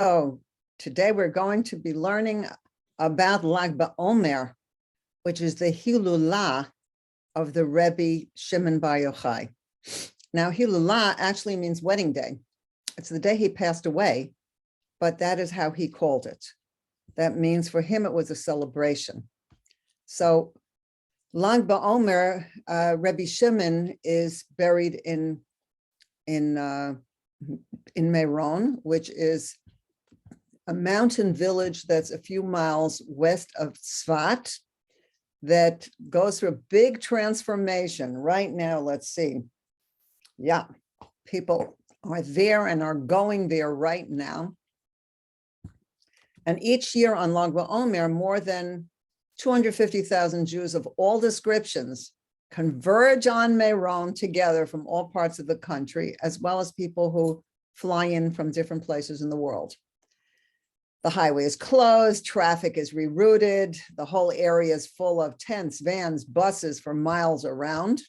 So today we're going to be learning about Lag BaOmer, which is the Hilulah of the Rabbi Shimon Bar Yochai. Now, Hilulah actually means wedding day. It's the day he passed away, but that is how he called it. That means for him it was a celebration. So Lag BaOmer, Rabbi Shimon is buried in Meron, which is a mountain village that's a few miles west of Tzfat that goes through a big transformation. Right now, let's see. Yeah, people are there and are going there right now. And each year on Lag BaOmer, more than 250,000 Jews of all descriptions converge on Meron together from all parts of the country, as well as people who fly in from different places in the world. The highway is closed, traffic is rerouted, the whole area is full of tents, vans, buses for miles around,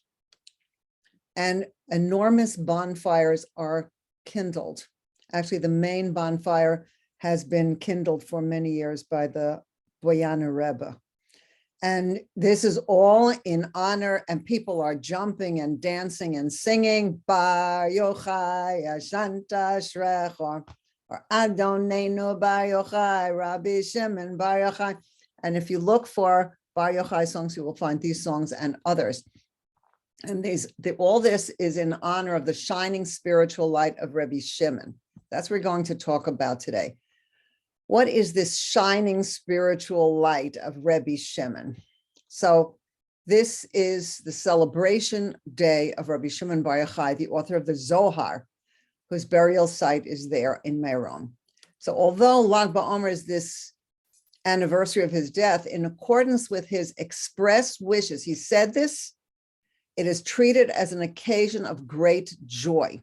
and enormous bonfires are kindled. Actually, the main bonfire has been kindled for many years by the Boyana Rebbe. And this is all in honor, and people are jumping and dancing and singing, Bar Yochai, Ashanta Shrecha, or Adonenu Bar Yochai, Rabbi Shimon Bar Yochai. And if you look for Bar Yochai songs, you will find these songs and others. And all this is in honor of the shining spiritual light of Rabbi Shimon. That's what we're going to talk about today. What is this shining spiritual light of Rabbi Shimon? So this is the celebration day of Rabbi Shimon Bar Yochai, the author of the Zohar, whose burial site is there in Meron. So although Lag BaOmer is this anniversary of his death, in accordance with his express wishes, he said this, it is treated as an occasion of great joy.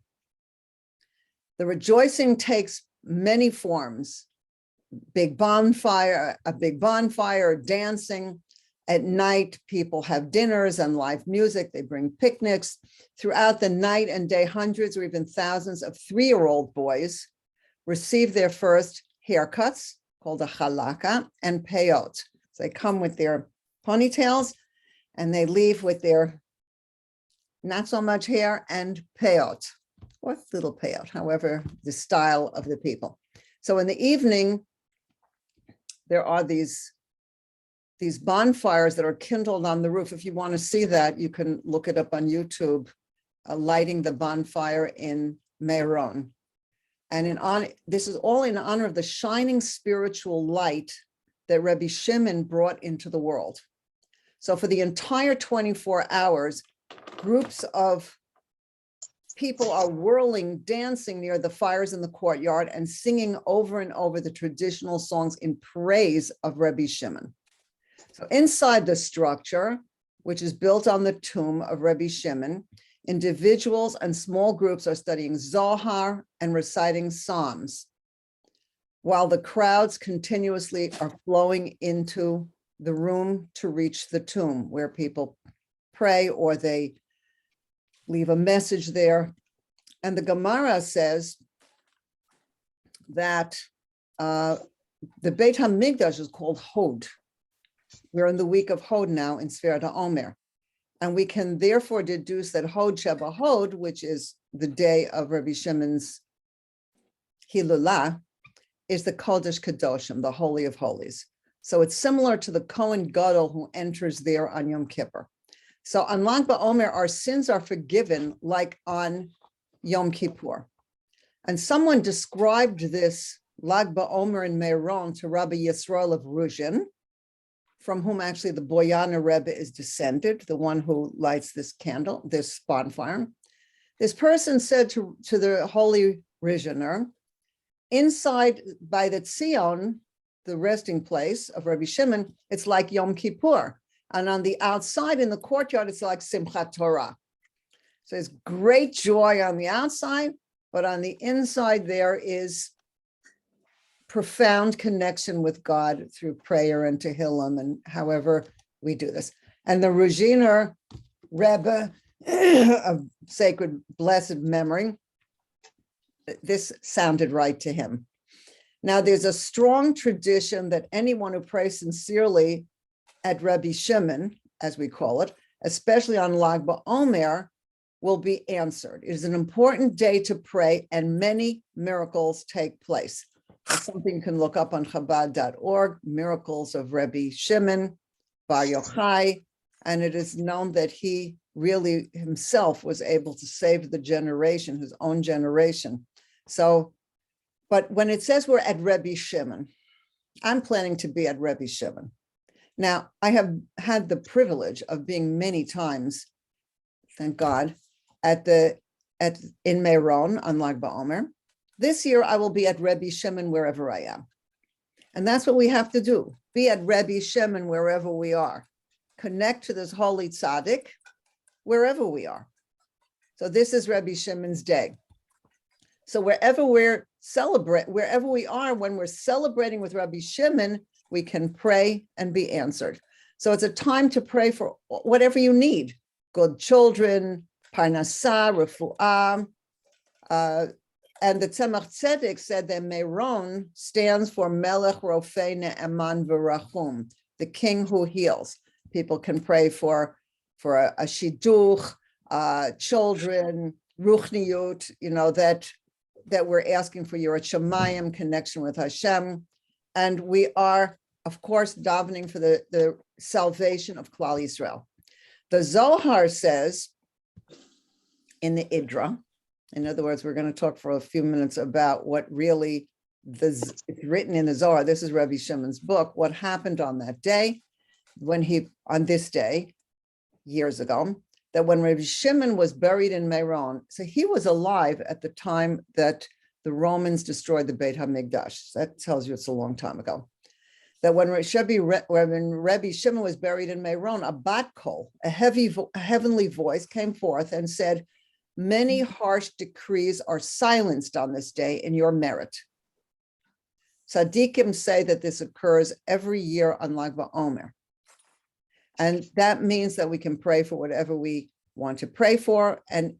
The rejoicing takes many forms. A big bonfire, dancing. At night, people have dinners and live music. They bring picnics. Throughout the night and day, hundreds or even thousands of 3-year-old boys receive their first haircuts, called a halakha, and peyot. So they come with their ponytails, and they leave with their not so much hair and peyot, or little peyot, however, the style of the people. So in the evening, there are these bonfires that are kindled on the roof. If you want to see that, you can look it up on YouTube, lighting the bonfire in Meron. And this is all in honor of the shining spiritual light that Rabbi Shimon brought into the world. So for the entire 24 hours, groups of people are whirling, dancing near the fires in the courtyard and singing over and over the traditional songs in praise of Rabbi Shimon. So inside the structure, which is built on the tomb of Rabbi Shimon, individuals and small groups are studying Zohar and reciting Psalms, while the crowds continuously are flowing into the room to reach the tomb, where people pray or they leave a message there. And the Gemara says that the Beit HaMikdash is called Hod. We're in the week of Hod now in Sferat HaOmer. And we can therefore deduce that Hod Sheba Hod, which is the day of Rabbi Shimon's Hilulah, is the Kodesh Kadoshim, the Holy of Holies. So it's similar to the Kohen Gadol who enters there on Yom Kippur. So on Lag BaOmer, our sins are forgiven like on Yom Kippur. And someone described this Lag BaOmer in Meron to Rabbi Yisrael of Ruzhin, from whom actually the Boyana Rebbe is descended, the one who lights this candle, this bonfire. This person said to the holy Ruzhiner, inside by the Tzion, the resting place of Rabbi Shimon, it's like Yom Kippur. And on the outside in the courtyard, it's like Simchat Torah. So there's great joy on the outside, but on the inside there is profound connection with God through prayer and Tehillim, and however we do this. And the Ruzhiner Rebbe of sacred blessed memory, this sounded right to him. Now, there's a strong tradition that anyone who prays sincerely at Rabbi Shimon, as we call it, especially on Lag BaOmer, will be answered. It is an important day to pray, and many miracles take place. That's something you can look up on Chabad.org, miracles of Rabbi Shimon Bar Yochai, and it is known that he really himself was able to save the generation, his own generation. So, but when it says we're at Rabbi Shimon, I'm planning to be at Rabbi Shimon. Now, I have had the privilege of being many times, thank God, in Meron on Lag BaOmer. This year, I will be at Rabbi Shimon wherever I am. And that's what we have to do, be at Rabbi Shimon wherever we are. Connect to this holy tzaddik wherever we are. So this is Rabbi Shimon's day. So wherever we are, when we're celebrating with Rabbi Shimon, we can pray and be answered. So it's a time to pray for whatever you need. Good children, parnasah, refuah. And the Tzemach Tzedek said that Meron stands for Melech Rofei Ne'eman V'Rachum, the king who heals. People can pray for a shidduch, children, ruchniut, that we're asking for Yirat Shamayim, connection with Hashem. And we are, of course, davening for the salvation of Klal Yisrael. The Zohar says in the Idra, in other words, we're going to talk for a few minutes about what really it's written in the Zohar. This is Rabbi Shimon's book, what happened on that day, on this day, years ago, that when Rabbi Shimon was buried in Meron, so he was alive at the time that the Romans destroyed the Beit HaMikdash. That tells you it's a long time ago. That when Rabbi Shimon was buried in Meron, a bat kol, a heavenly voice came forth and said, many harsh decrees are silenced on this day in your merit. Tzaddikim say that this occurs every year on Lag BaOmer. And that means that we can pray for whatever we want to pray for, and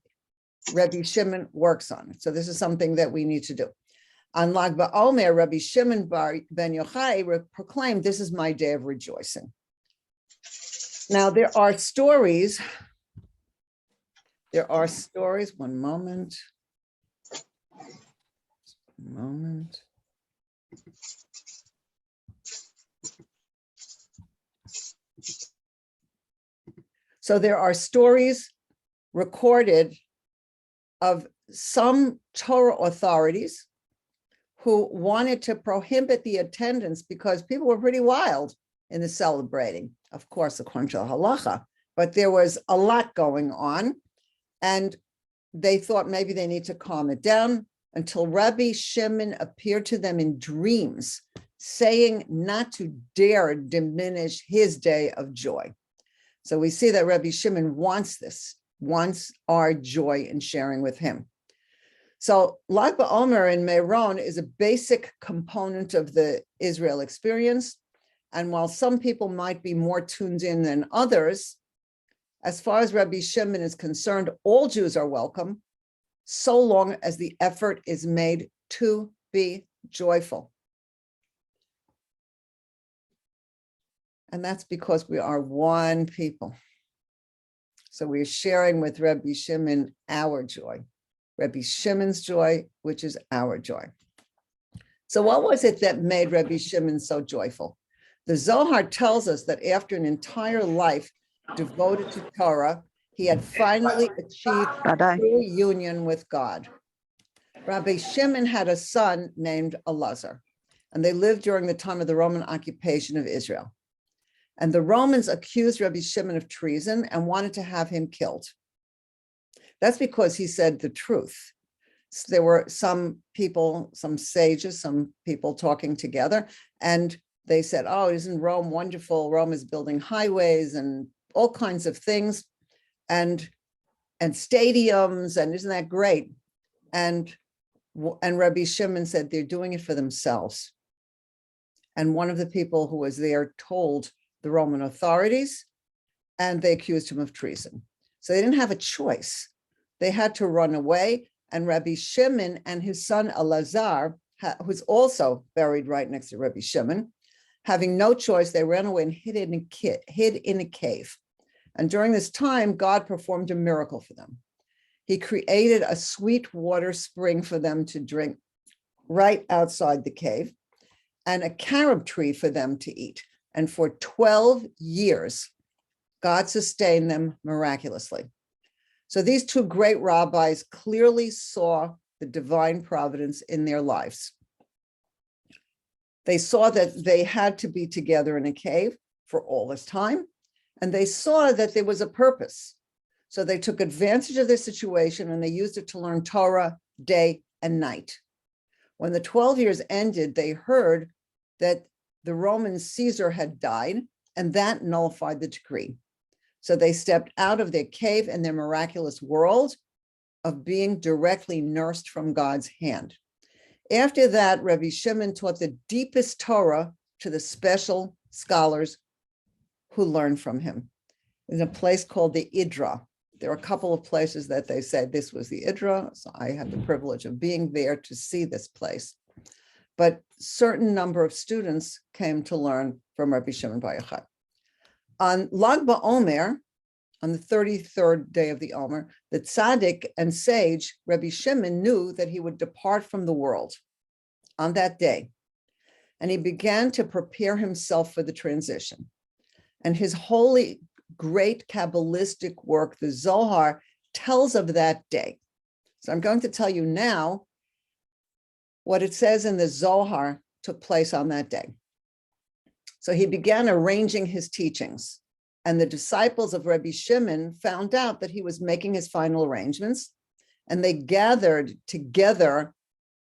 Rabbi Shimon works on it. So this is something that we need to do. On Lag BaOmer, Rabbi Shimon ben Yochai proclaimed, this is my day of rejoicing. Now, there are stories, one moment. So there are stories recorded of some Torah authorities who wanted to prohibit the attendance because people were pretty wild in the celebrating, of course, according to halacha, but there was a lot going on, and they thought maybe they need to calm it down until Rabbi Shimon appeared to them in dreams, saying not to dare diminish his day of joy. So we see that Rabbi Shimon wants our joy in sharing with him. So Lag BaOmer in Meron is a basic component of the Israel experience. And while some people might be more tuned in than others, as far as Rabbi Shimon is concerned, all Jews are welcome, so long as the effort is made to be joyful. And that's because we are one people. So we're sharing with Rabbi Shimon our joy, Rabbi Shimon's joy, which is our joy. So what was it that made Rabbi Shimon so joyful? The Zohar tells us that after an entire life devoted to Torah, he had finally achieved true union with God. Rabbi Shimon had a son named Elazar, and they lived during the time of the Roman occupation of Israel. And the Romans accused Rabbi Shimon of treason and wanted to have him killed. That's because he said the truth. So there were some people, some sages, some people talking together, and they said, oh, isn't Rome wonderful? Rome is building highways and all kinds of things, and stadiums, and isn't that great? And Rabbi Shimon said they're doing it for themselves. And one of the people who was there told the Roman authorities, and they accused him of treason. So they didn't have a choice. They had to run away, and Rabbi Shimon and his son Elazar who's also buried right next to Rabbi Shimon. Having no choice, they ran away and hid in a cave. And during this time, God performed a miracle for them. He created a sweet water spring for them to drink right outside the cave, and a carob tree for them to eat. And for 12 years, God sustained them miraculously. So these two great rabbis clearly saw the divine providence in their lives. They saw that they had to be together in a cave for all this time, and they saw that there was a purpose. So they took advantage of this situation and they used it to learn Torah day and night. When the 12 years ended, they heard that the Roman Caesar had died, and that nullified the decree. So they stepped out of their cave and their miraculous world of being directly nursed from God's hand. After that, Rabbi Shimon taught the deepest Torah to the special scholars who learned from him in a place called the Idra. There are a couple of places that they said this was the Idra, so I had the privilege of being there to see this place. But certain number of students came to learn from Rabbi Shimon Bar Yochai. On Lag BaOmer, on the 33rd day of the Omer, the tzaddik and sage Rabbi Shimon knew that he would depart from the world on that day. And he began to prepare himself for the transition. And his holy, great Kabbalistic work, the Zohar, tells of that day. So I'm going to tell you now what it says in the Zohar took place on that day. So he began arranging his teachings, and the disciples of Rabbi Shimon found out that he was making his final arrangements, and they gathered together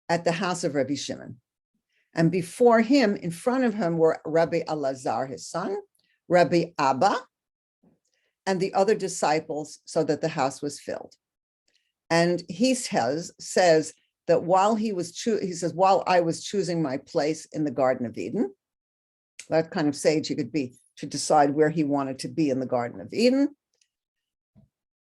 at the house of Rabbi Shimon. And before him, in front of him, were Rabbi Elazar, his son, Rabbi Abba, and the other disciples, so that the house was filled. And he says that while while I was choosing my place in the Garden of Eden, that kind of sage he could be to decide where he wanted to be in the Garden of Eden,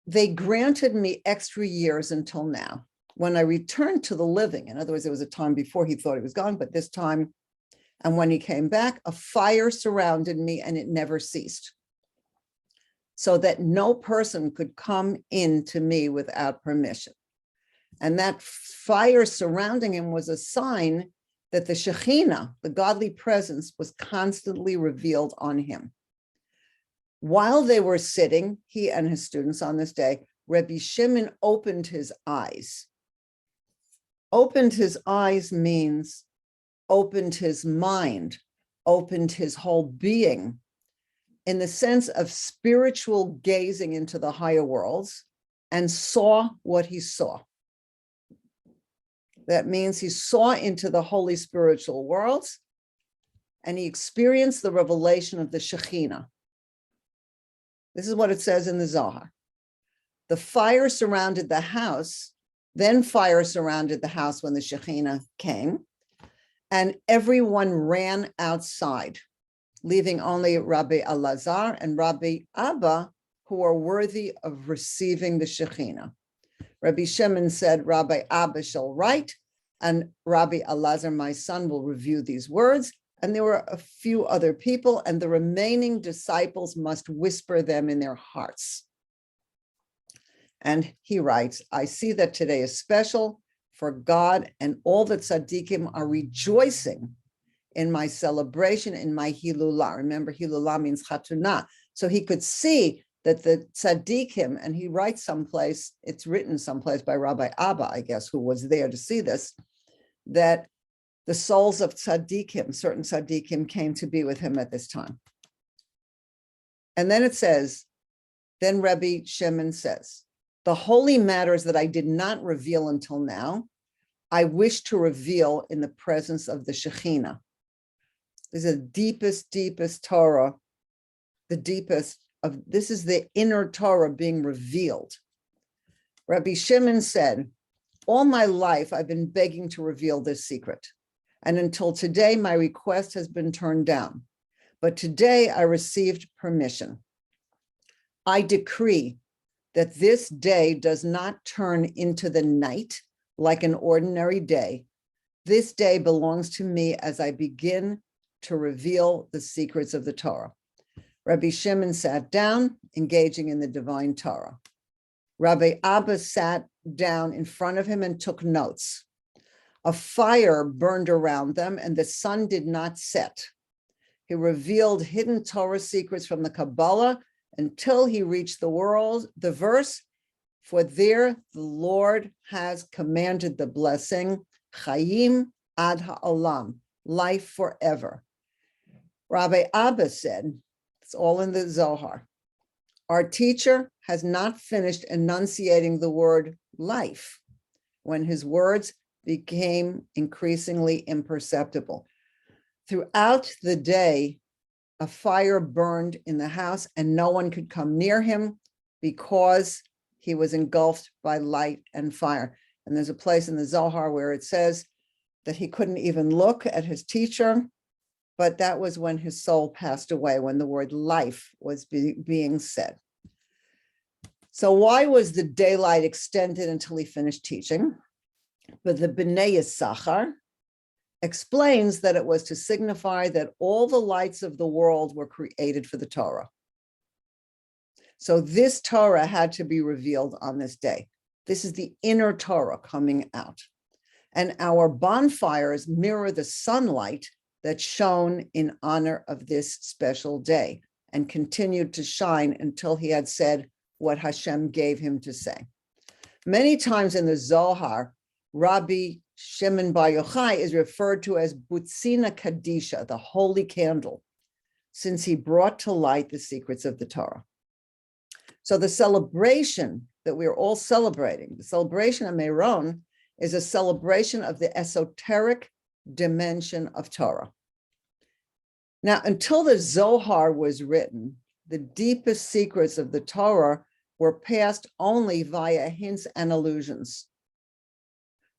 they granted me extra years until now. When I returned to the living, in other words, there was a time before he thought he was gone, but this time, and when he came back, a fire surrounded me and it never ceased, so that no person could come into me without permission. And that fire surrounding him was a sign that the Shekhinah, the godly presence, was constantly revealed on him. While they were sitting, he and his students on this day, Rabbi Shimon opened his eyes. Opened his eyes means opened his mind, opened his whole being, in the sense of spiritual gazing into the higher worlds, and saw what he saw. That means he saw into the holy spiritual worlds, and he experienced the revelation of the Shekhinah. This is what it says in the Zohar. The fire surrounded the house, then fire surrounded the house when the Shekhinah came, and everyone ran outside, leaving only Rabbi Elazar and Rabbi Abba, who are worthy of receiving the Shekhinah. Rabbi Shimon said, Rabbi Abba shall write, and Rabbi Elazar, my son, will review these words. And there were a few other people, and the remaining disciples must whisper them in their hearts. And he writes, I see that today is special, for God and all the tzaddikim are rejoicing in my celebration, in my hilulah. Remember, hilulah means chatunah. So he could see that the tzaddikim, and he writes someplace, it's written someplace by Rabbi Abba, I guess, who was there to see this, that the souls of tzaddikim, certain tzaddikim, came to be with him at this time. And then it says, then Rabbi Shimon says, the holy matters that I did not reveal until now, I wish to reveal in the presence of the Shekhinah. This is the deepest Torah, the deepest of, this is the inner Torah being revealed. Rabbi Shimon said, all my life I've been begging to reveal this secret. And until today, my request has been turned down. But today I received permission. I decree that this day does not turn into the night like an ordinary day. This day belongs to me as I begin to reveal the secrets of the Torah. Rabbi Shimon sat down, engaging in the divine Torah. Rabbi Abba sat down in front of him and took notes. A fire burned around them, and the sun did not set. He revealed hidden Torah secrets from the Kabbalah until he reached the verse, for there the Lord has commanded the blessing, Chaim ad ha'olam, life forever. Rabbi Abba said, it's all in the Zohar, our teacher has not finished enunciating the word life when his words became increasingly imperceptible. Throughout the day, a fire burned in the house and no one could come near him because he was engulfed by light and fire. And there's a place in the Zohar where it says that he couldn't even look at his teacher, but that was when his soul passed away, when the word life was being said. So why was the daylight extended until he finished teaching? But the Bnei Yissachar explains that it was to signify that all the lights of the world were created for the Torah. So this Torah had to be revealed on this day. This is the inner Torah coming out. And our bonfires mirror the sunlight that shone in honor of this special day and continued to shine until he had said what Hashem gave him to say. Many times in the Zohar, Rabbi Shimon Bar Yochai is referred to as Butzina Kadisha, the holy candle, since he brought to light the secrets of the Torah. So the celebration that we are all celebrating, the celebration of Meron, is a celebration of the esoteric dimension of Torah. Now, until the Zohar was written, the deepest secrets of the Torah were passed only via hints and allusions.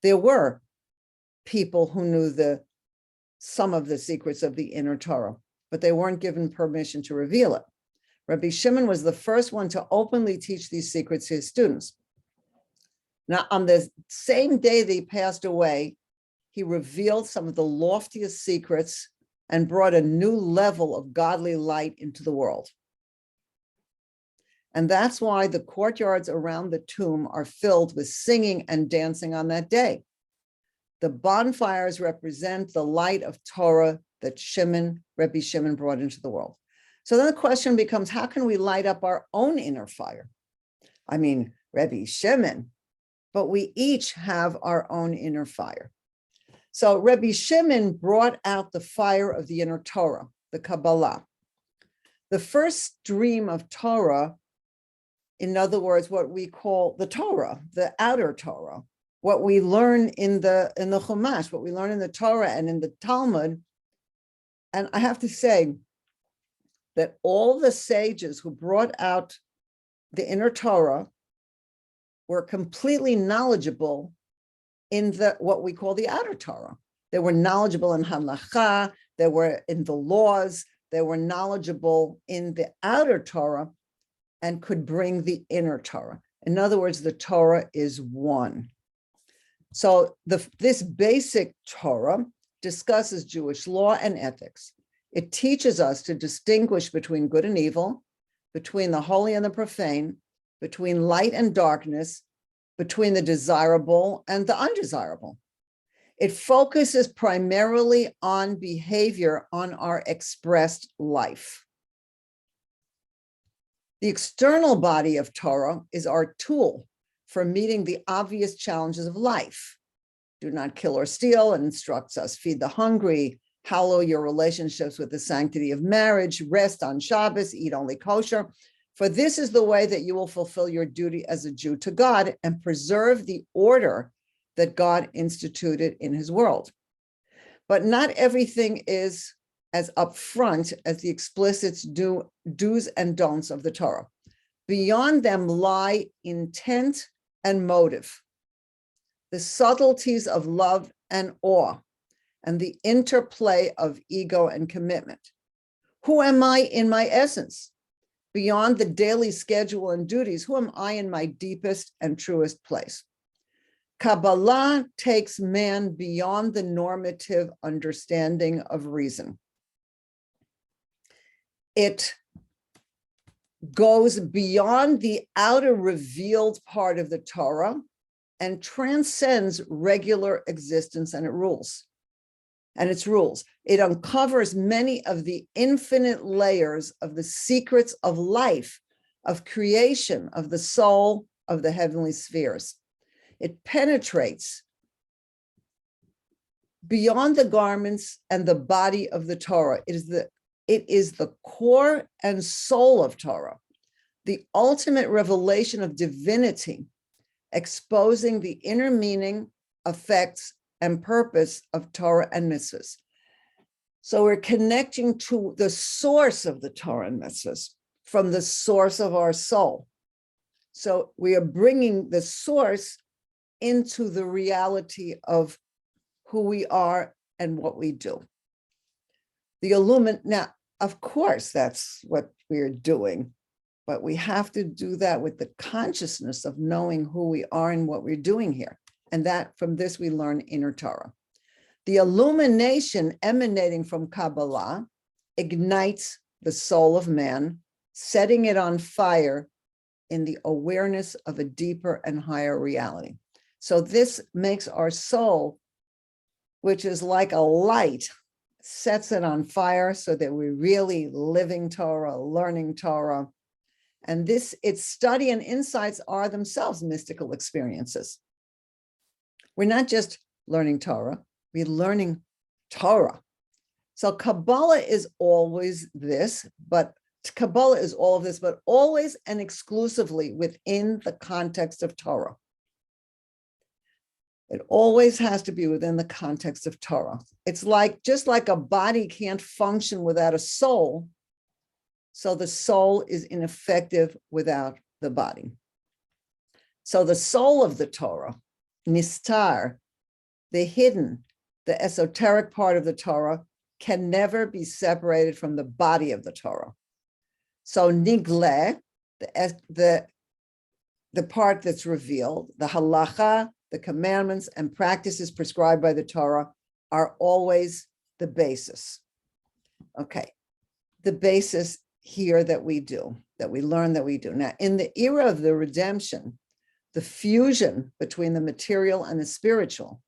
There were people who knew some of the secrets of the inner Torah, but they weren't given permission to reveal it. Rabbi Shimon was the first one to openly teach these secrets to his students. Now, on the same day that he passed away, he revealed some of the loftiest secrets and brought a new level of godly light into the world. And that's why the courtyards around the tomb are filled with singing and dancing on that day. The bonfires represent the light of Torah that Rabbi Shimon brought into the world. So then the question becomes, how can we light up our own inner fire? I mean, Rabbi Shimon, but we each have our own inner fire. So Rabbi Shimon brought out the fire of the inner Torah, the Kabbalah. The first stream of Torah, in other words, what we call the Torah, the outer Torah, what we learn in the Chumash, what we learn in the Torah and in the Talmud. And I have to say that all the sages who brought out the inner Torah were completely knowledgeable in what we call the outer Torah. They were knowledgeable in halacha, they were in the laws, they were knowledgeable in the outer Torah and could bring the inner Torah. In other words, the Torah is one. So this basic Torah discusses Jewish law and ethics. It teaches us to distinguish between good and evil, between the holy and the profane, between light and darkness, between the desirable and the undesirable. It focuses primarily on behavior on our expressed life. The external body of Torah is our tool for meeting the obvious challenges of life. Do not kill or steal, and instructs us, feed the hungry, hallow your relationships with the sanctity of marriage, rest on Shabbos, eat only kosher. For this is the way that you will fulfill your duty as a Jew to God and preserve the order that God instituted in his world. But not everything is as upfront as the explicit do's and don'ts of the Torah. Beyond them lie intent and motive, the subtleties of love and awe, and the interplay of ego and commitment. Who am I in my essence? Beyond the daily schedule and duties, who am I in my deepest and truest place? Kabbalah takes man beyond the normative understanding of reason. It goes beyond the outer revealed part of the Torah and transcends regular existence and its rules. It uncovers many of the infinite layers of the secrets of life, of creation, of the soul, of the heavenly spheres. It penetrates beyond the garments and the body of the Torah. It is the core and soul of Torah, the ultimate revelation of divinity, exposing the inner meaning, effects, and purpose of Torah and mitzvahs. So we're connecting to the source of the Torah and mitzvahs from the source of our soul. So we are bringing the source into the reality of who we are and what we do. Now, of course, that's what we're doing, but we have to do that with the consciousness of knowing who we are and what we're doing here. And that from this, we learn inner Torah. The illumination emanating from Kabbalah ignites the soul of man, setting it on fire in the awareness of a deeper and higher reality. So this makes our soul, which is like a light, sets it on fire so that we're really living Torah, learning Torah. And its study and insights are themselves mystical experiences. We're not just learning Torah, we're learning Torah. So Kabbalah is always this, but Kabbalah is all of this, but always and exclusively within the context of Torah. It always has to be within the context of Torah. It's just like a body can't function without a soul, so the soul is ineffective without the body. So the soul of the Torah, nistar, the hidden, the esoteric part of the Torah, can never be separated from the body of the Torah. So nigle, the part that's revealed, the halacha, the commandments and practices prescribed by the Torah are always the basis. Okay, the basis here that we learn that we do. Now, in the era of the redemption, the fusion between the material and the spiritual,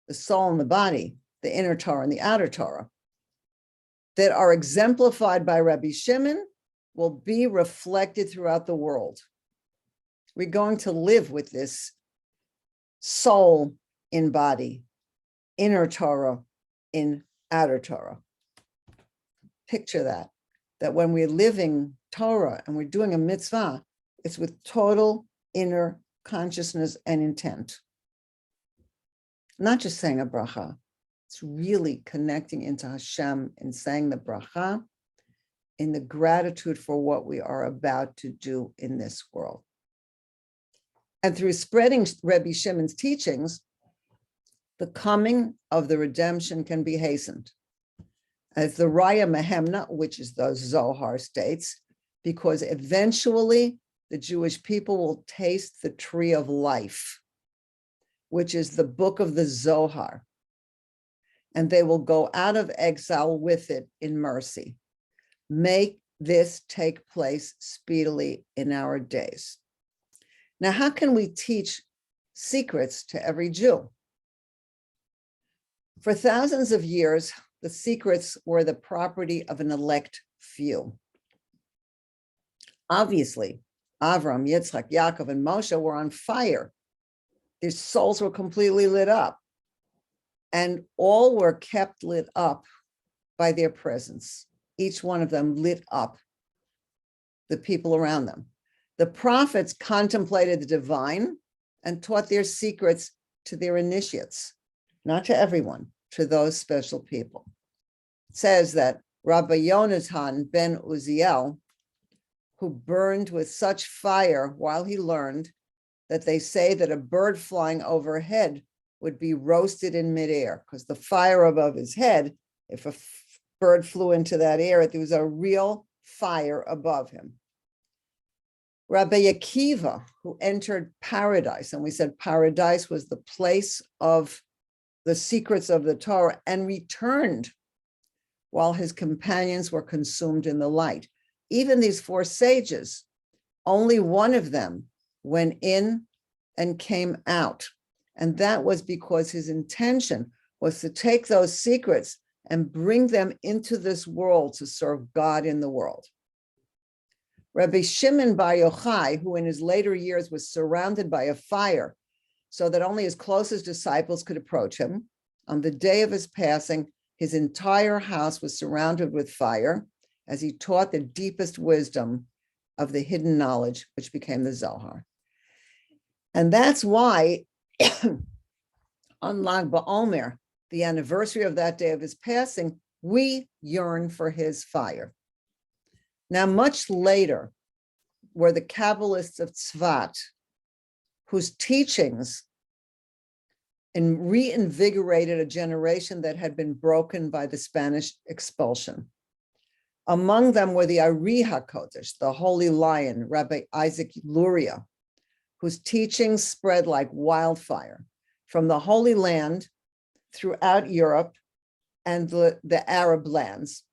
the soul and the body, the inner Torah and the outer Torah, that are exemplified by Rabbi Shimon will be reflected throughout the world. We're going to live with this soul in body, inner Torah in outer Torah. Picture that when we're living Torah and we're doing a mitzvah, it's with total inner consciousness and intent. Not just saying a bracha, it's really connecting into Hashem and saying the bracha in the gratitude for what we are about to do in this world. And through spreading Rabbi Shimon's teachings, the coming of the redemption can be hastened. As the Raya Mehemna, which is the Zohar, states, because eventually the Jewish people will taste the tree of life, which is the book of the Zohar, and they will go out of exile with it in mercy. Make this take place speedily in our days. Now, how can we teach secrets to every Jew? For thousands of years, the secrets were the property of an elect few. Obviously, Avram, Yitzchak, Yaakov, and Moshe were on fire. Their souls were completely lit up, and all were kept lit up by their presence. Each one of them lit up the people around them. The prophets contemplated the divine and taught their secrets to their initiates, not to everyone, to those special people. It says that Rabbi Yonatan ben Uziel, who burned with such fire while he learned, that they say that a bird flying overhead would be roasted in midair, because the fire above his head, if a bird flew into that air, there was a real fire above him. Rabbi Akiva, who entered paradise, and we said paradise was the place of the secrets of the Torah, and returned while his companions were consumed in the light. Even these four sages, only one of them went in and came out. And that was because his intention was to take those secrets and bring them into this world to serve God in the world. Rabbi Shimon Bar Yochai, who in his later years was surrounded by a fire so that only his closest disciples could approach him, on the day of his passing, his entire house was surrounded with fire as he taught the deepest wisdom of the hidden knowledge, which became the Zohar. And that's why on Lag BaOmer, the anniversary of that day of his passing, we yearn for his fire. Now, much later were the Kabbalists of Tzvat, whose teachings reinvigorated a generation that had been broken by the Spanish expulsion. Among them were the Ari HaKodesh, the Holy Lion, Rabbi Isaac Luria, whose teachings spread like wildfire from the Holy Land throughout Europe and the Arab lands.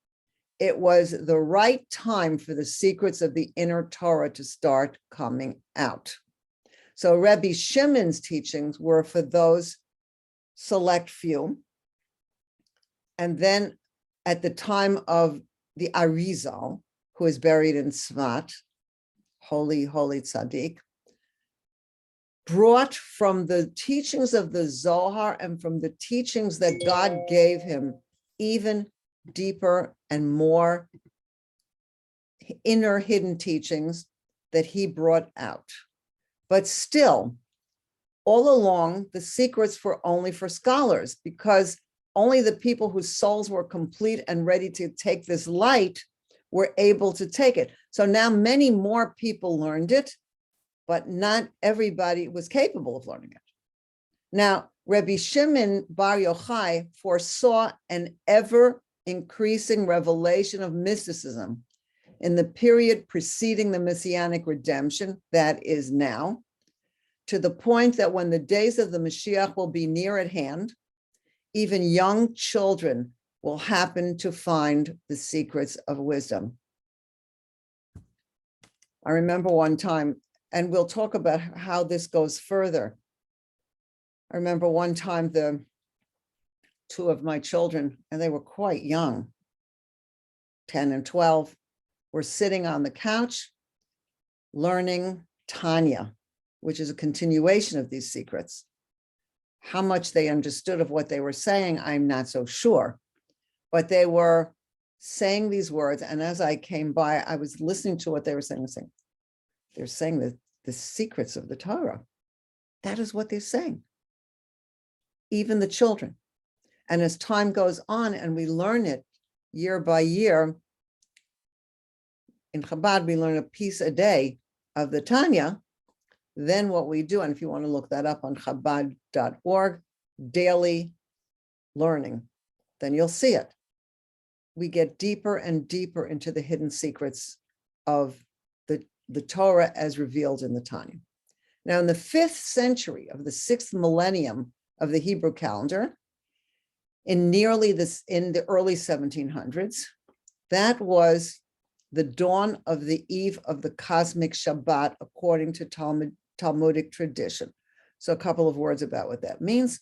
It was the right time for the secrets of the Inner Torah to start coming out. So Rabbi Shimon's teachings were for those select few. And then at the time of the Arizal, who is buried in Tzvat, holy tzaddik, brought from the teachings of the Zohar and from the teachings that God gave him even deeper and more inner hidden teachings that he brought out. But still, all along, the secrets were only for scholars, because only the people whose souls were complete and ready to take this light were able to take it. So now many more people learned it, but not everybody was capable of learning it. Now, Rabbi Shimon Bar Yochai foresaw an ever-increasing revelation of mysticism in the period preceding the Messianic redemption, that is now, to the point that when the days of the Mashiach will be near at hand, even young children will happen to find the secrets of wisdom. I remember one time, and we'll talk about how this goes further. I remember one time two of my children, and they were quite young, 10 and 12, were sitting on the couch learning Tanya, which is a continuation of these secrets. How much they understood of what they were saying, I'm not so sure, but they were saying these words. And as I came by, I was listening to what they were saying. They're saying the secrets of the Torah. That is what they're saying. Even the children. And as time goes on and we learn it year by year, in Chabad, we learn a piece a day of the Tanya. Then what we do, and if you want to look that up on Chabad.org, daily learning, then you'll see it. We get deeper and deeper into the hidden secrets of the Torah as revealed in the Tanya. Now, in the 5th century of the 6th millennium of the Hebrew calendar, in the early 1700s, that was the dawn of the eve of the cosmic Shabbat, according to Talmudic tradition. So a couple of words about what that means.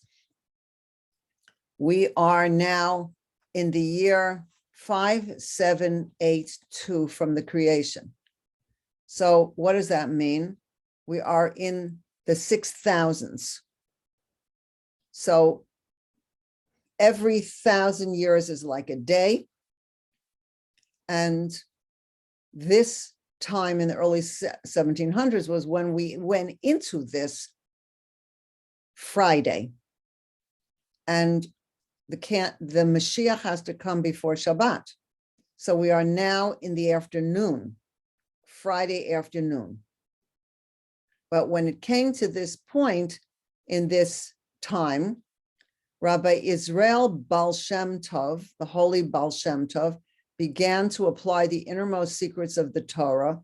We are now in the year 5782 from the creation. So what does that mean? We are in the 6,000s. So every 1,000 years is like a day. And this time in the early 1700s was when we went into this Friday. And the Mashiach has to come before Shabbat. So we are now in the afternoon, Friday afternoon. But when it came to this point in this time, Rabbi Israel Baal Shem Tov, the holy Baal Shem Tov, began to apply the innermost secrets of the Torah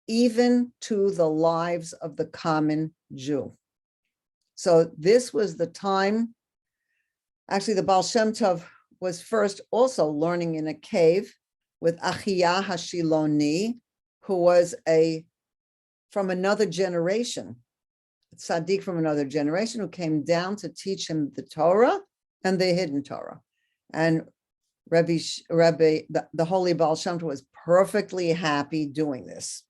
even to the lives of the common Jew. So this was the time, actually the Baal Shem Tov was first also learning in a cave with Achiyah HaShiloni, who was from another generation, tzaddik from another generation, who came down to teach him the Torah and the hidden Torah. And the holy Baal Shem Tov was perfectly happy doing this,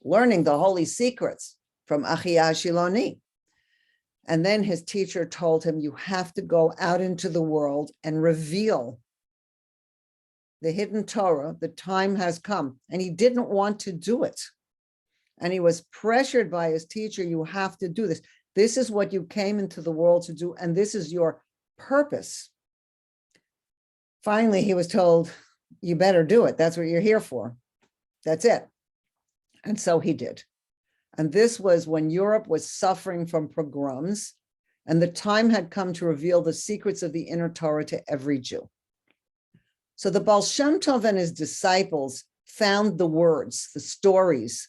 learning the holy secrets from Achiyah HaShiloni. And then his teacher told him, you have to go out into the world and reveal the hidden Torah. The time has come. And he didn't want to do it. And he was pressured by his teacher, you have to do this. This is what you came into the world to do, and this is your purpose. Finally, he was told, you better do it. That's what you're here for. That's it. And so he did. And this was when Europe was suffering from pogroms, and the time had come to reveal the secrets of the inner Torah to every Jew. So the Baal Shem Tov and his disciples found the words, the stories,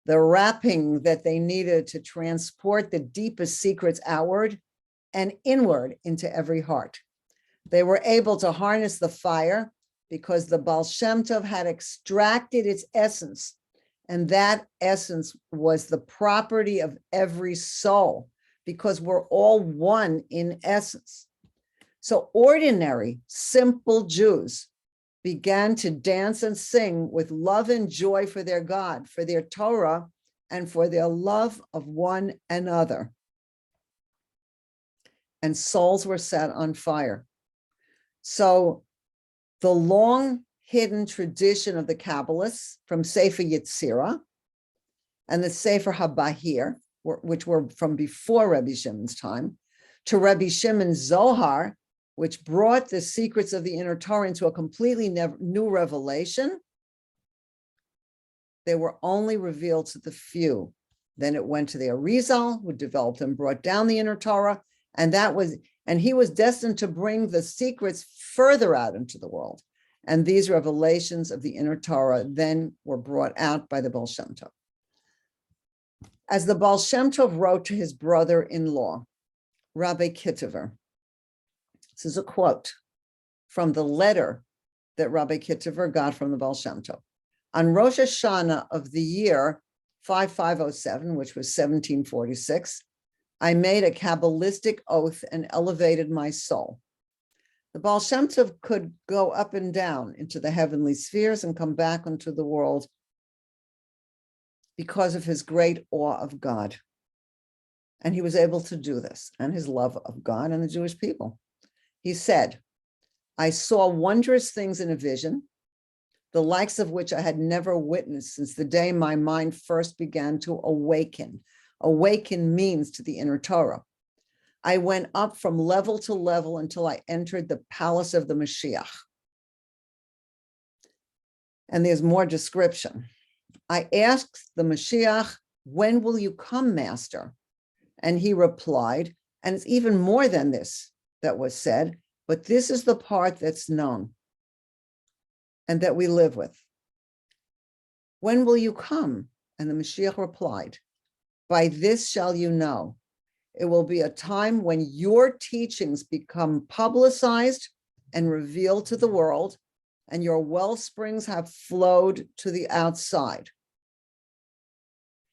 the wrapping that they needed to transport the deepest secrets outward and inward into every heart. They were able to harness the fire because the Baal Shem Tov had extracted its essence, and that essence was the property of every soul, because we're all one in essence. So ordinary, simple Jews began to dance and sing with love and joy for their God, for their Torah, and for their love of one another. And souls were set on fire. So the long hidden tradition of the Kabbalists from Sefer Yetzirah and the Sefer HaBahir, which were from before Rabbi Shimon's time, to Rabbi Shimons Zohar, which brought the secrets of the inner Torah into a completely new revelation, they were only revealed to the few. Then it went to the Arizal, who developed and brought down the inner Torah, and he was destined to bring the secrets further out into the world. And these revelations of the inner Torah then were brought out by the Baal Shem Tov. As the Baal Shem Tov wrote to his brother-in-law, Rabbi Kitiver, this is a quote from the letter that Rabbi Kitiver got from the Baal Shem Tov. On Rosh Hashanah of the year 5507, which was 1746, I made a Kabbalistic oath and elevated my soul. The Baal Shem Tov could go up and down into the heavenly spheres and come back into the world because of his great awe of God. And he was able to do this, and his love of God and the Jewish people. He said, I saw wondrous things in a vision, the likes of which I had never witnessed since the day my mind first began to awaken. Awaken means to the inner Torah. I went up from level to level until I entered the palace of the Mashiach. And there's more description. I asked the Mashiach, when will you come, Master? And he replied, and it's even more than this that was said, but this is the part that's known and that we live with. When will you come? And the Mashiach replied, by this shall you know. It will be a time when your teachings become publicized and revealed to the world, and your well springs have flowed to the outside.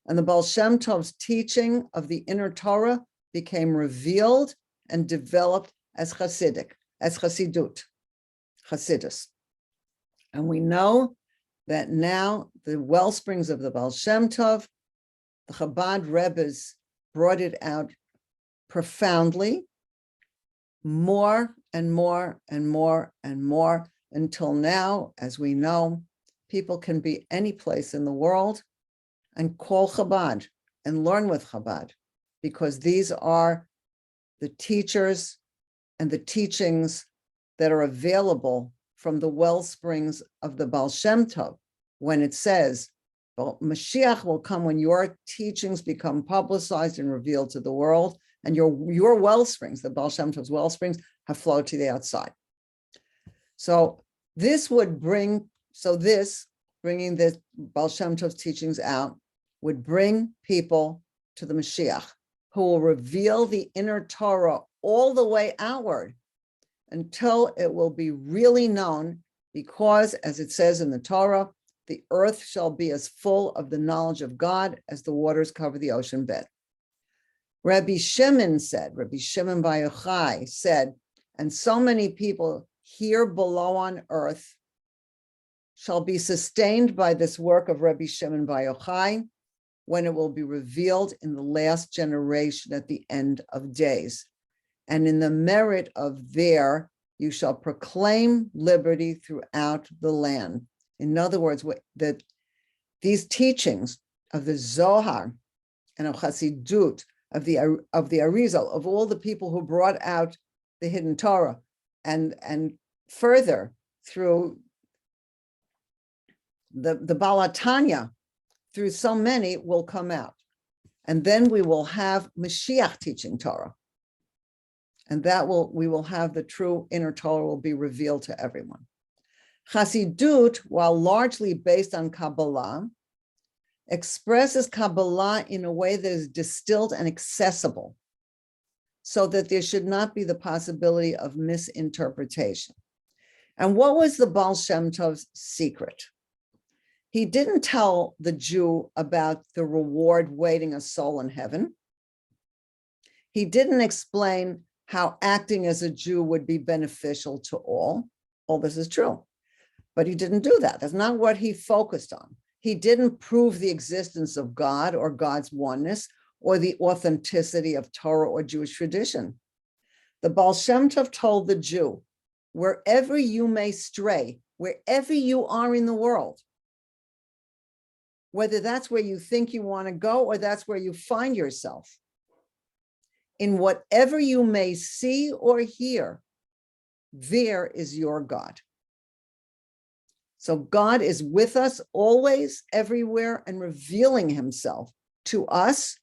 And the Baal Shem Tov's teaching of the inner Torah became revealed and developed as Chasidut. And we know that now the well springs of the Baal Shem Tov, the Chabad Rebbes brought it out profoundly, more and more and more and more, until now, as we know, people can be any place in the world and call Chabad and learn with Chabad, because these are the teachers and the teachings that are available from the well springs of the Baal Shem Tov, when it says, well, Mashiach will come when your teachings become publicized and revealed to the world, and your well springs, the Baal Shem Tov's well springs, have flowed to the outside. So this bringing the Baal Shem Tov's teachings out, would bring people to the Mashiach, who will reveal the inner Torah all the way outward until it will be really known, because, as it says in the Torah, the earth shall be as full of the knowledge of God as the waters cover the ocean bed. Rabbi Shimon said, Rabbi Shimon Bar Yochai said, and so many people here below on earth shall be sustained by this work of Rabbi Shimon Bar Yochai when it will be revealed in the last generation at the end of days. And in the merit of there, you shall proclaim liberty throughout the land. In other words, that these teachings of the Zohar and of Chassidut, of the Arizal, of all the people who brought out the hidden Torah, and further through the Baal Tanya, through so many will come out. And then we will have Mashiach teaching Torah. And we will have the true inner Torah will be revealed to everyone. Chassidut, while largely based on Kabbalah, expresses Kabbalah in a way that is distilled and accessible, so that there should not be the possibility of misinterpretation. And what was the Baal Shem Tov's secret? He didn't tell the Jew about the reward waiting a soul in heaven. He didn't explain how acting as a Jew would be beneficial to all. All this is true, but he didn't do that. That's not what he focused on. He didn't prove the existence of God or God's oneness or the authenticity of Torah or Jewish tradition. The Baal Shem Tov told the Jew, wherever you may stray, wherever you are in the world, whether that's where you think you want to go or that's where you find yourself, in whatever you may see or hear, there is your God. So God is with us always, everywhere, and revealing himself to us,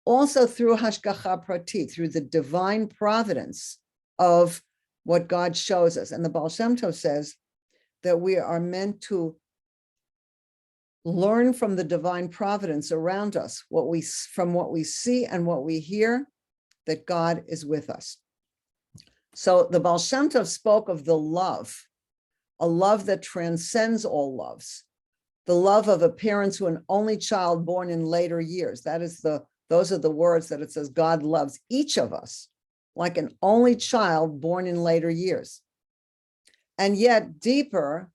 also through Hashgacha Prati, through the divine providence of what God shows us. And the Baal Shem Tov says that we are meant to learn from the divine providence around us, from what we see and what we hear, that God is with us. So the Baal Shem Tov spoke of the love, a love that transcends all loves, the love of a parent to an only child born in later years. Those are the words that it says God loves each of us like an only child born in later years. And yet deeper,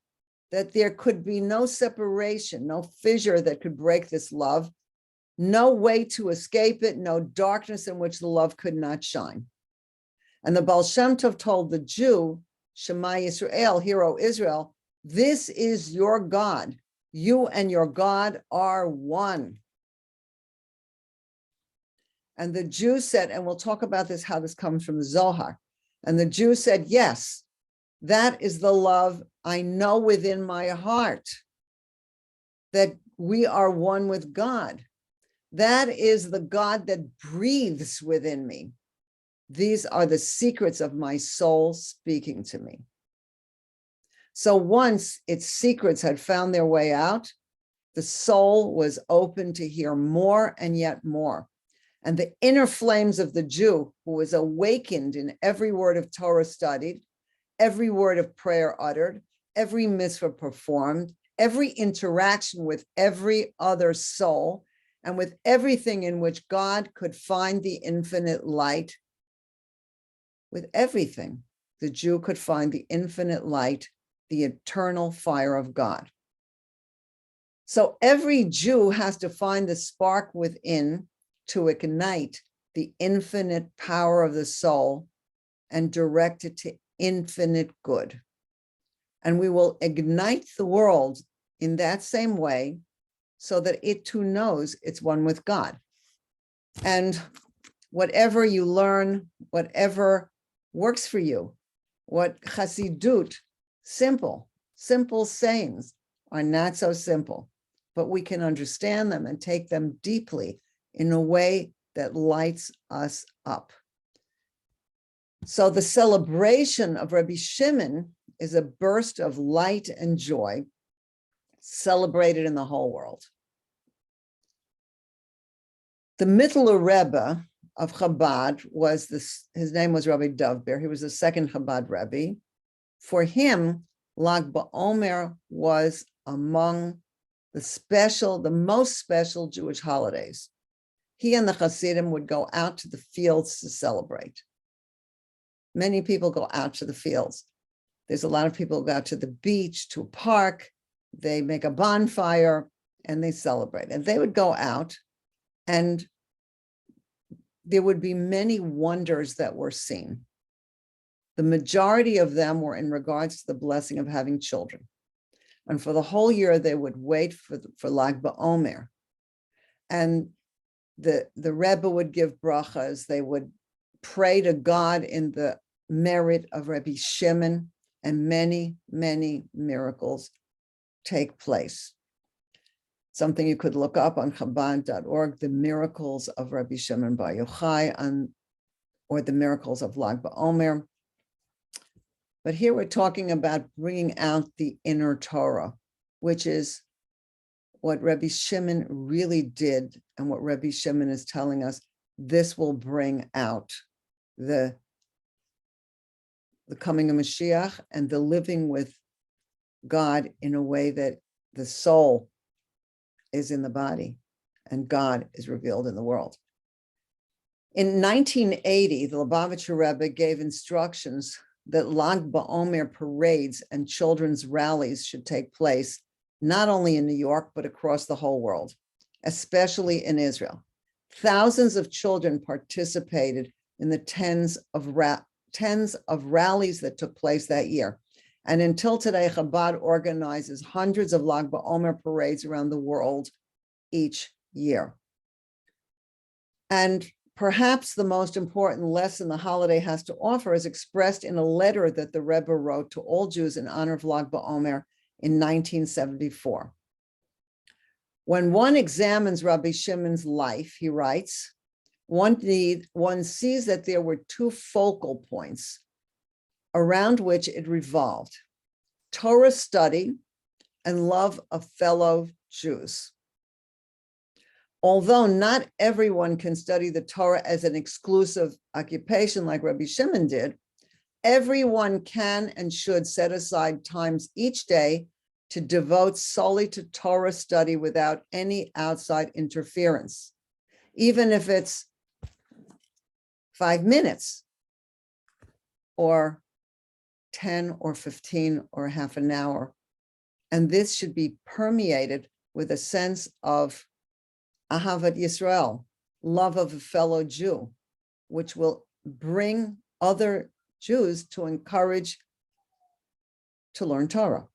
that there could be no separation, no fissure that could break this love, no way to escape it, no darkness in which the love could not shine. And the Baal Shem Tov told the Jew, Shema Yisrael, hear, O Israel, this is your God. You and your God are one. And the Jew said, and we'll talk about this, how this comes from the Zohar. And the Jew said, yes, that is the love I know within my heart, that we are one with God. That is the God that breathes within me. These are the secrets of my soul speaking to me. So once its secrets had found their way out, the soul was open to hear more and yet more. And the inner flames of the Jew, who was awakened in every word of Torah studied, every word of prayer uttered, every mitzvah performed, every interaction with every other soul, and with everything in which God could find the infinite light. With everything, the Jew could find the infinite light, the eternal fire of God. So every Jew has to find the spark within to ignite the infinite power of the soul and direct it to infinite good. And we will ignite the world in that same way so that it too knows it's one with God. And whatever you learn, whatever works for you, what Chassidut, simple sayings are not so simple, but we can understand them and take them deeply in a way that lights us up. So the celebration of Rabbi Shimon is a burst of light and joy, celebrated in the whole world. The Mittler Rebbe of Chabad his name was Rabbi Dovber. He was the second Chabad Rebbe. For him, Lag BaOmer was among the most special Jewish holidays. He and the Hasidim would go out to the fields to celebrate. Many people go out to the fields. There's a lot of people who go out to the beach, to a park. They make a bonfire and they celebrate. And they would go out, and there would be many wonders that were seen. The majority of them were in regards to the blessing of having children. And for the whole year, they would wait for Lag BaOmer. And the Rebbe would give brachas. They would pray to God in the merit of Rabbi Shimon, and many, many miracles take place. Something you could look up on Chabad.org, the miracles of Rabbi Shimon Bar Yochai, or the miracles of Lag BaOmer. But here we're talking about bringing out the inner Torah, which is what Rabbi Shimon really did, and what Rabbi Shimon is telling us. This will bring out the coming of Mashiach and the living with God in a way that the soul is in the body and God is revealed in the world. In 1980, the Lubavitcher Rebbe gave instructions that Lag BaOmer parades and children's rallies should take place not only in New York, but across the whole world, especially in Israel. Thousands of children participated in the tens of rallies that took place that year. And until today, Chabad organizes hundreds of Lag BaOmer parades around the world each year. And perhaps the most important lesson the holiday has to offer is expressed in a letter that the Rebbe wrote to all Jews in honor of Lag BaOmer in 1974. When one examines Rabbi Shimon's life, he writes, one sees that there were two focal points around which it revolved: Torah study and love of fellow Jews. Although not everyone can study the Torah as an exclusive occupation like Rabbi Shimon did, everyone can and should set aside times each day to devote solely to Torah study without any outside interference, even if it's 5 minutes or 10 or 15 or half an hour. And this should be permeated with a sense of Ahavat Yisrael, love of a fellow Jew, which will bring other Jews to encourage to learn Torah.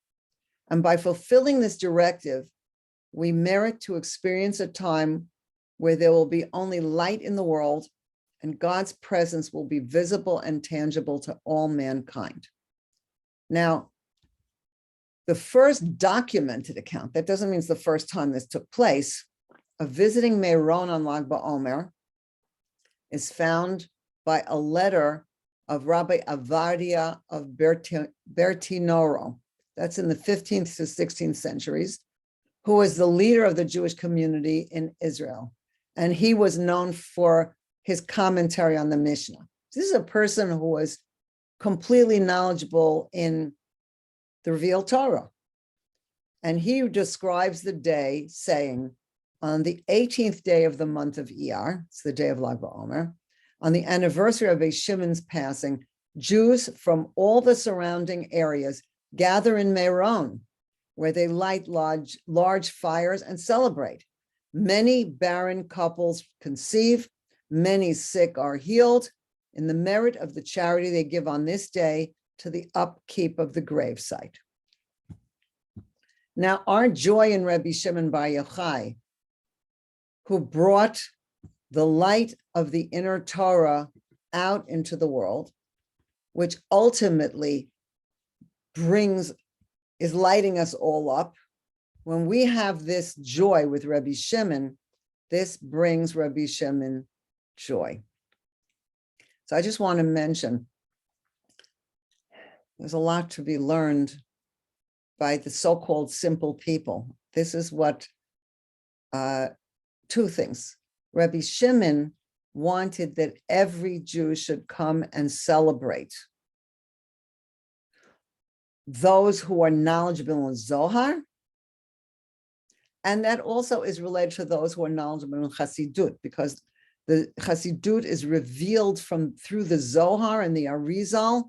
And by fulfilling this directive, we merit to experience a time where there will be only light in the world and God's presence will be visible and tangible to all mankind. Now, the first documented account, that doesn't mean it's the first time this took place, of visiting Meron on Lag BaOmer is found by a letter of Rabbi Avadia of Bertinoro. That's in the 15th to 16th centuries, who was the leader of the Jewish community in Israel. And he was known for his commentary on the Mishnah. This is a person who was completely knowledgeable in the revealed Torah. And he describes the day saying, on the 18th day of the month of Iyar, it's the day of Lag BaOmer, on the anniversary of Rabbi Shimon's passing, Jews from all the surrounding areas gather in Meron, where they light large fires and celebrate. Many barren couples conceive, many sick are healed, in the merit of the charity they give on this day to the upkeep of the gravesite. Now, our joy in Rabbi Shimon Bar Yochai, who brought the light of the inner Torah out into the world, which ultimately is lighting us all up. When we have this joy with Rabbi Shimon, this brings Rabbi Shimon joy. So I just want to mention, there's a lot to be learned by the so-called simple people. This is what, two things. Rabbi Shimon wanted that every Jew should come and celebrate those who are knowledgeable in Zohar, and that also is related to those who are knowledgeable in Chassidut, because the Chassidut is revealed through the Zohar and the Arizal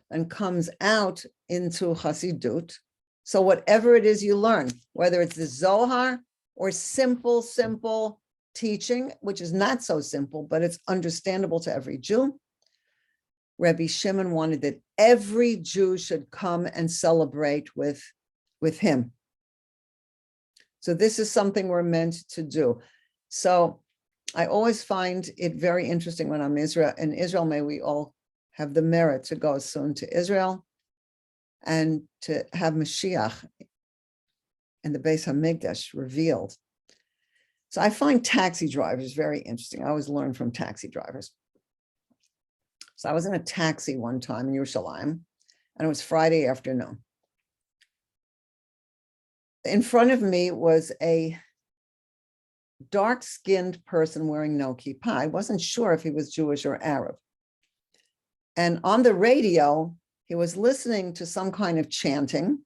and comes out into Chassidut. So whatever it is you learn, whether it's the Zohar or simple teaching, which is not so simple, but it's understandable to every Jew, Rabbi Shimon wanted that every Jew should come and celebrate with him. So this is something we're meant to do. So I always find it very interesting when I'm in Israel. May we all have the merit to go soon to Israel and to have Mashiach and the Beis HaMikdash revealed. So I find taxi drivers very interesting. I always learn from taxi drivers. So I was in a taxi one time in Yerushalayim, and it was Friday afternoon. In front of me was a dark-skinned person wearing no kippah. I wasn't sure if he was Jewish or Arab. And on the radio, he was listening to some kind of chanting.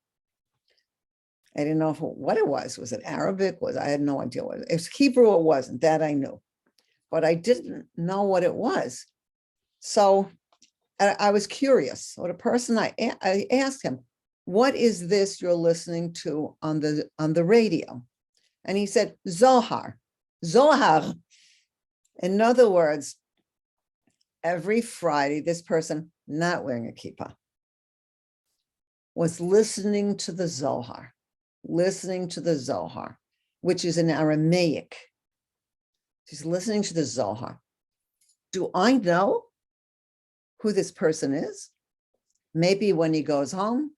I didn't know what it was. Was it Arabic? I had no idea what it was. If it was Hebrew, it wasn't. That I knew. But I didn't know what it was. So I was curious. So the person, I asked him, what is this you're listening to on the radio? And he said, Zohar. Zohar. In other words, every Friday, this person not wearing a kippah was listening to the Zohar, which is in Aramaic. She's listening to the Zohar. Do I know who this person is? Maybe when he goes home,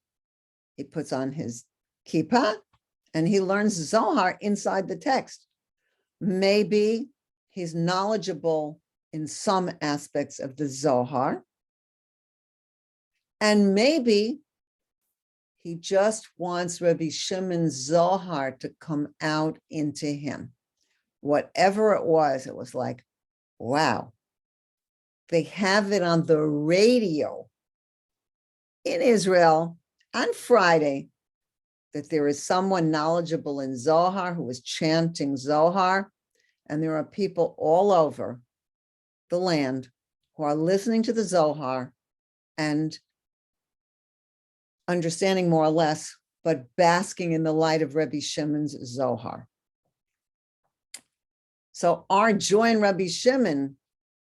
he puts on his kippah and he learns Zohar inside the text. Maybe he's knowledgeable in some aspects of the Zohar. And maybe he just wants Rabbi Shimon's Zohar to come out into him. Whatever it was like, wow. They have it on the radio in Israel on Friday that there is someone knowledgeable in Zohar who is chanting Zohar, and there are people all over the land who are listening to the Zohar and understanding more or less, but basking in the light of Rabbi Shimon's Zohar. So our joy in Rabbi Shimon,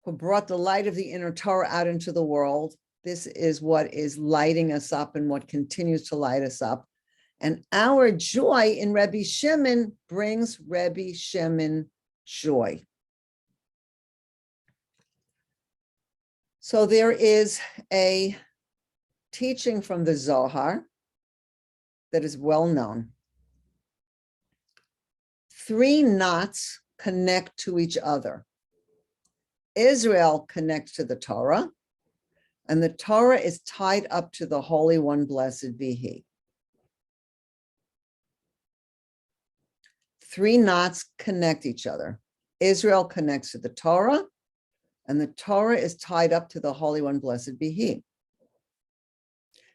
who brought the light of the inner Torah out into the world, this is what is lighting us up and what continues to light us up. And our joy in Rabbi Shimon brings Rabbi Shimon joy. So there is a teaching from the Zohar that is well known. 3 knots connect to each other. Israel connects to the Torah, and the Torah is tied up to the Holy One, blessed be He. 3 knots connect each other. Israel connects to the Torah, and the Torah is tied up to the Holy One, blessed be He.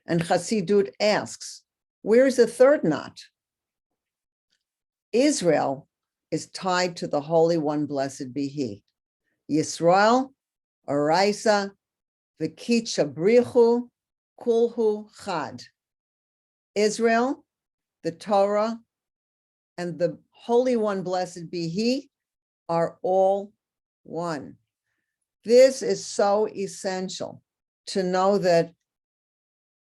And Chassidut asks, where is the 3rd knot? Israel is tied to the Holy One, blessed be He. Yisrael, Araisa, V'kitcha Brichu, Kulhu Chad. Israel, the Torah, and the Holy One, blessed be He, are all one. This is so essential to know that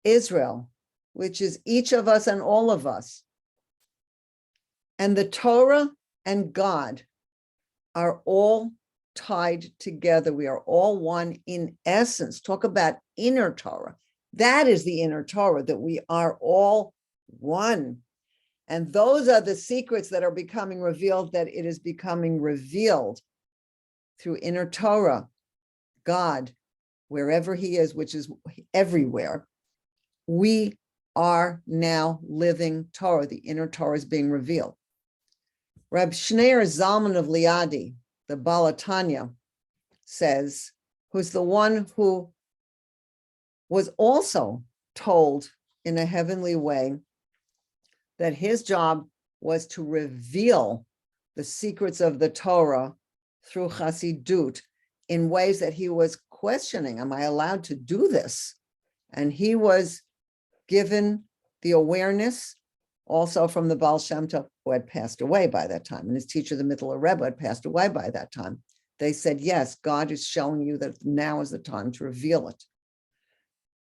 Israel, which is each of us and all of us, and the Torah and God are all tied together. We are all one in essence. Talk about inner Torah. That is the inner Torah, that we are all one. And those are the secrets that are becoming revealed, that it is becoming revealed through inner Torah, God, wherever He is, which is everywhere. We are now living Torah. The inner Torah is being revealed. Reb Shneir Zalman of Liadi, the Baal Tanya, says, who's the one who was also told in a heavenly way that his job was to reveal the secrets of the Torah through Chassidut in ways that he was questioning, am I allowed to do this? And he was given the awareness also from the Baal Shem Tov, who had passed away by that time, and his teacher, the Mittler Rebbe, had passed away by that time. They said, yes, God is showing you that now is the time to reveal it.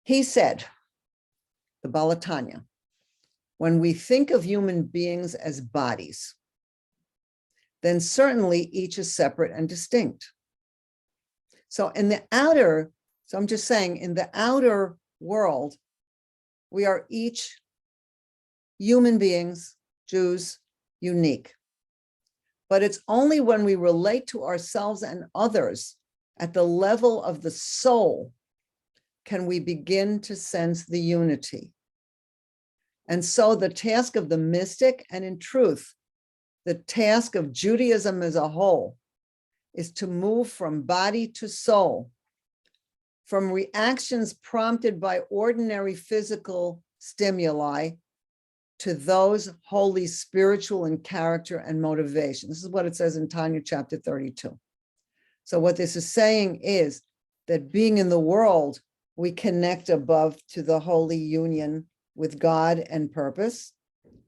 He said, the Baal Tanya, when we think of human beings as bodies, then certainly each is separate and distinct. So in the outer, so I'm just saying, in the outer world, we are each human beings, Jews, unique. But it's only when we relate to ourselves and others at the level of the soul can we begin to sense the unity. And so the task of the mystic, and in truth, the task of Judaism as a whole, is to move from body to soul, from reactions prompted by ordinary physical stimuli to those wholly spiritual in character and motivation. This is what it says in Tanya chapter 32. So what this is saying is that being in the world, we connect above to the holy union with God and purpose.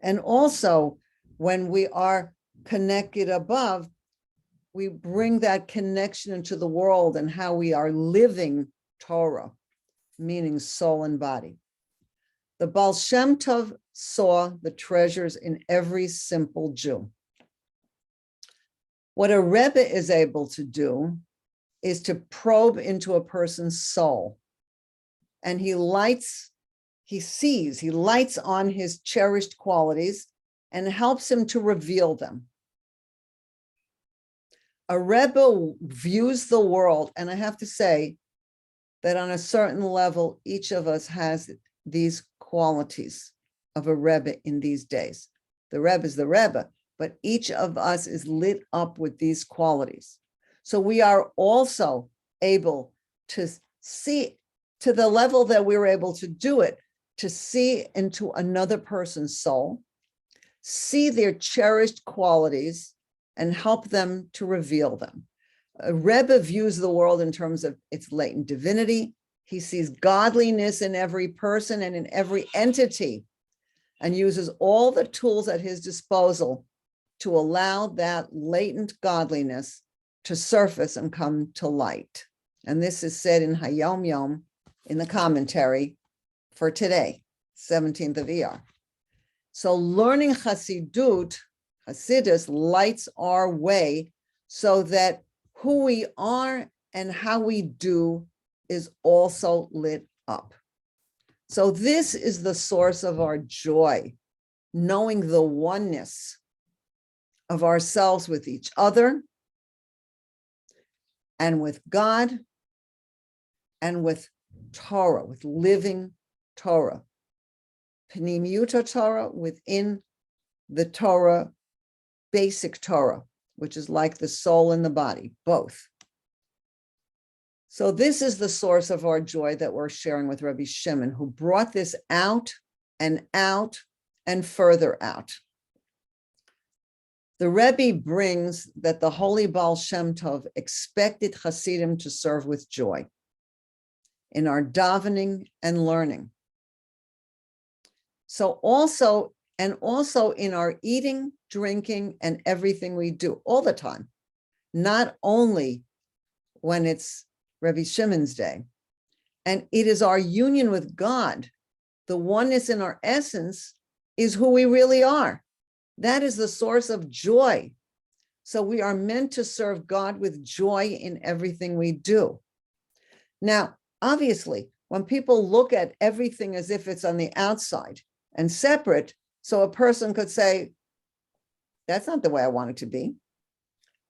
And also when we are connected above, we bring that connection into the world and how we are living Torah, meaning soul and body. The Baal Shem Tov saw the treasures in every simple Jew. What a Rebbe is able to do is to probe into a person's soul. And he lights on his cherished qualities and helps him to reveal them. A Rebbe views the world, and I have to say that on a certain level, each of us has these qualities of a Rebbe in these days. The Rebbe is the Rebbe, but each of us is lit up with these qualities. So we are also able to see, to the level that we were able to do it, to see into another person's soul, see their cherished qualities, and help them to reveal them. A Rebbe views the world in terms of its latent divinity. He sees godliness in every person and in every entity, and uses all the tools at his disposal to allow that latent godliness to surface and come to light. And this is said in Hayom Yom, in the commentary for today, 17th of Iyar. So learning Chassidut, Chassidus, lights our way so that who we are and how we do is also lit up. So this is the source of our joy, knowing the oneness of ourselves with each other and with God and with Torah, with living Torah. Pnimiuta Torah, within the Torah, basic Torah, which is like the soul and the body, both. So this is the source of our joy that we're sharing with Rabbi Shimon, who brought this out and further out. The Rebbe brings that the holy Baal Shem Tov expected Hasidim to serve with joy in our davening and learning. So also in our eating, drinking, and everything we do all the time, not only when it's Rabbi Shimon's day. And it is our union with God. The oneness in our essence is who we really are. That is the source of joy. So we are meant to serve God with joy in everything we do. Now, obviously, when people look at everything as if it's on the outside and separate, so a person could say, that's not the way I want it to be.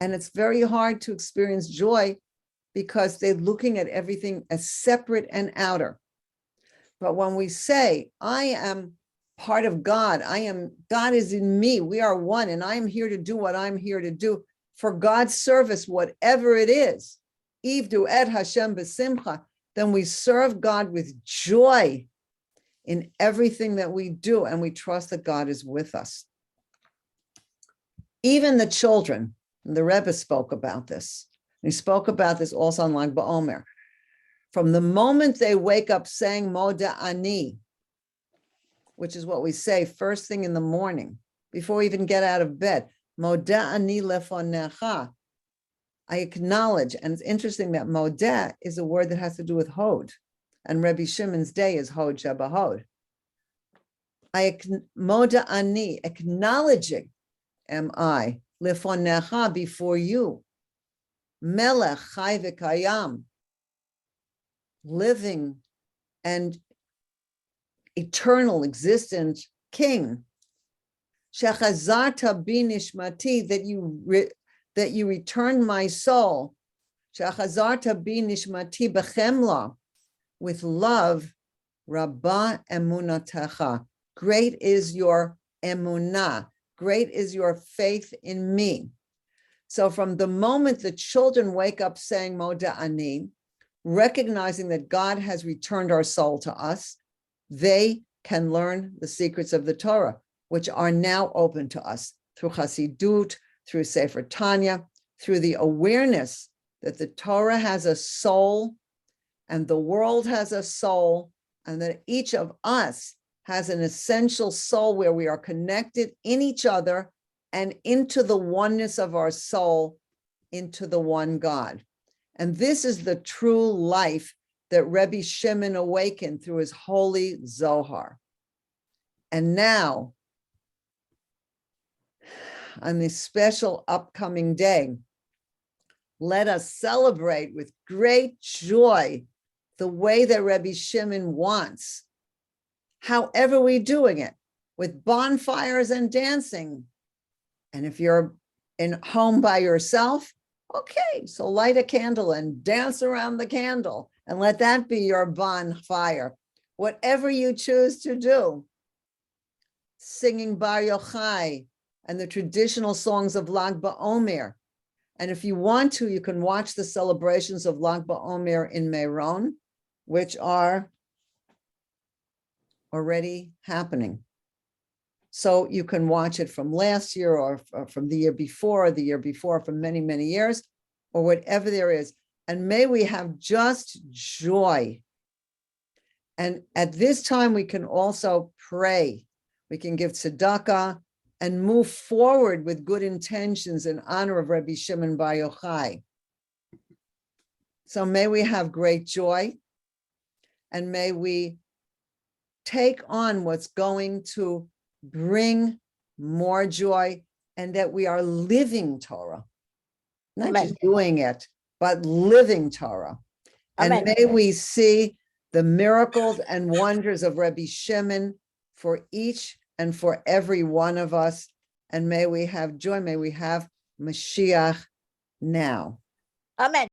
And it's very hard to experience joy because they're looking at everything as separate and outer. But when we say, I am part of God, God is in me, we are one, and I am here to do what I'm here to do for God's service, whatever it is. Ivdu et Hashem b'simcha, then we serve God with joy in everything that we do, and we trust that God is with us. Even the children, the Rebbe spoke about this. He spoke about this also on Lag BaOmer. From the moment they wake up saying Moda Ani, which is what we say first thing in the morning, before we even get out of bed, Moda Ani lefonecha, I acknowledge, and it's interesting that Moda is a word that has to do with Hod, and Rabbi Shimon's day is Hod Shebahod. Moda Ani, acknowledging am I, lefonecha, before you, Melech Chai v'Kayam, living and eternal, existent King, Shechazarta bi nishmati, that you returned my soul, Shechazarta bi nishmati bechemla, with love, Rabbah emunatecha, great is your emunah, great is your faith in me. So from the moment the children wake up saying Moda Ani, recognizing that God has returned our soul to us, they can learn the secrets of the Torah, which are now open to us through Chassidut, through Sefer Tanya, through the awareness that the Torah has a soul and the world has a soul, and that each of us has an essential soul where we are connected in each other and into the oneness of our soul, into the one God. And this is the true life that Rabbi Shimon awakened through his holy Zohar. And now, on this special upcoming day, let us celebrate with great joy the way that Rabbi Shimon wants, however we're doing it, with bonfires and dancing. And if you're in home by yourself, okay, so light a candle and dance around the candle and let that be your bonfire. Whatever you choose to do, singing Bar Yochai and the traditional songs of Lag BaOmer. And if you want to, you can watch the celebrations of Lag BaOmer in Meron, which are already happening. So you can watch it from last year or from the year before, from many, many years, or whatever there is. And may we have just joy. And at this time, we can also pray. We can give tzedakah and move forward with good intentions in honor of Rabbi Shimon Bar Yochai. So may we have great joy, and may we take on what's going to bring more joy, and that we are living Torah, not Amen. just doing it, but living Torah. Amen. And may we see the miracles and wonders of Rabbi Shimon for each and for every one of us. And may we have joy, may we have Mashiach now. Amen.